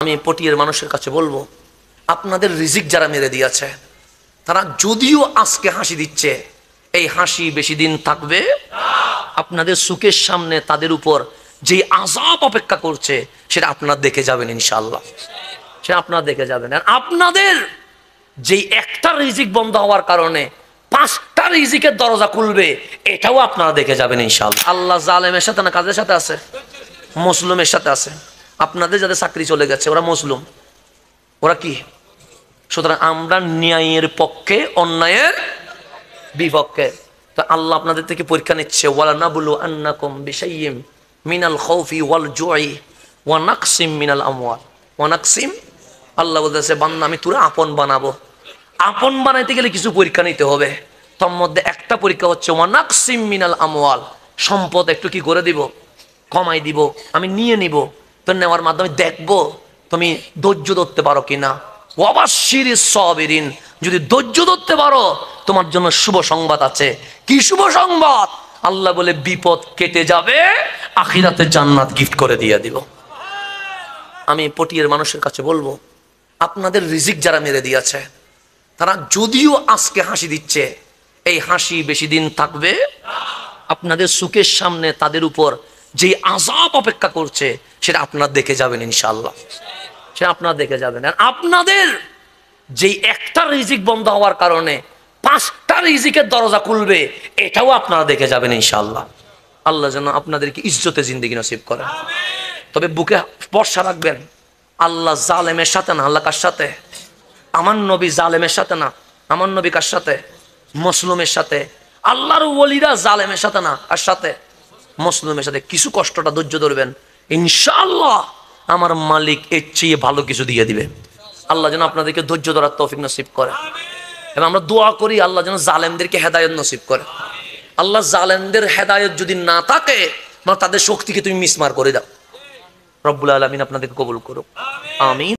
আমি পটিয়ার মানুষের কাছে বলবো, আপনাদের রিজিক যারা মেরে দিয়েছে তারা যদিও আজকে হাসি দিচ্ছে, এই হাসি বেশি দিন থাকবে। আপনাদের সুখের সামনে তাদের উপর যে আযাব অপেক্ষা করছে সেটা আপনারা দেখে যাবেন ইনশাআল্লাহ, সেটা আপনারা দেখে যাবেন। আর আপনাদের যেই একটা রিজিক বন্ধ হওয়ার কারণে 5টা রিজিকের দরজা খুলবে, এটাও আপনারা দেখে যাবেন ইনশাআল্লাহ। আল্লাহ জালেমের সাথে না কাদের সাথে আছে? মুসলিমের সাথে আছে। আপনাদের যাদের চাকরি চলে গেছে ওরা মুসলিম, ওরা কি? সুতরাং আমরা ন্যায়ের পক্ষে, অন্যায়ের বিপক্ষে। তো আল্লাহ আপনাদের থেকে পরীক্ষা নিচ্ছে, ওয়ালা নাবলু আন্নাকুম বিশাইয়্যিম মিনাল খাউফি ওয়াল জুই ওয়া নাকসিম মিনাল আমওয়াল ওয়া নাকসিম। আল্লাহ বলতেছে, বান্দা আমি তোরা আপন বানাবো। আপন বানাইতে গেলে কিছু পরীক্ষা নিতে হবে। তার মধ্যে একটা পরীক্ষা হচ্ছে ওয়া নাকসিম মিনাল আমওয়াল, সম্পদ একটু কি করে দিব? কমাই দিব, আমি নিয়ে নিব। তো নেওয়ার মাধ্যমে দেখবো তুমি ধৈর্য ধরতে পারো কিনা। ওয়াবাশশিরিস সাবিরিন, যদি ধৈর্য ধরতে পারো তোমার জন্য শুভ সংবাদ আছে। কি শুভ সংবাদ? আল্লাহ বলে বিপদ কেটে যাবে, আখিরাতে জান্নাত গিফট করে দিয়ে দিব। আমি পটিয়ার মানুষের কাছে বলবো, আপনাদের রিজিক যারা মেরে দিয়েছে তারা যদিও আজকে হাসি দিচ্ছে, এই হাসি বেশি দিন থাকবে। আপনাদের সুখের সামনে তাদের উপর যে আযাব অপেক্ষা করছে সেটা আপনারা দেখে যাবেন ইনশাআল্লাহ, সেটা আপনারা দেখে যাবেন। আর আপনাদের যেই একটা রিজিক বন্ধ হওয়ার কারণে 5টা রিজিকের দরজা খুলবে, এটাও আপনারা দেখে যাবেন ইনশাআল্লাহ। আল্লাহ যেন আপনাদেরকে ইজ্জতে জিন্দেগি নসিব করে। তবে বুকে ভরসা রাখবেন, আল্লাহ জালেমের সাথে না। আল্লাহ কার সাথে? আমার নবী জালেমের সাথে না। আমার নবী কার সাথে? মুসলিমের সাথে। আল্লাহর ওলিরা জালেমের সাথে না, কার সাথে? মুসলিমের সাথে। কিছু কষ্টটা ধৈর্য ধরবেন, ইনশাআল্লাহ আমার মালিক এর চেয়ে ভালো কিছু দিয়ে দিবে। আল্লাহ যেন আপনাদেরকে ধৈর্য ধরার তৌফিক নসিব করে। এবং আমরা দোয়া করি আল্লাহ যেন জালেমদেরকে হেদায়েত নসিব করে। আল্লাহ জালেমদের হেদায়েত যদি না থাকে, মানে তাদের শক্তিকে তুমি মিসমার করে দাও। রব্বুল আলামিন আপনাদেরকে কবুল করুক, আমিন।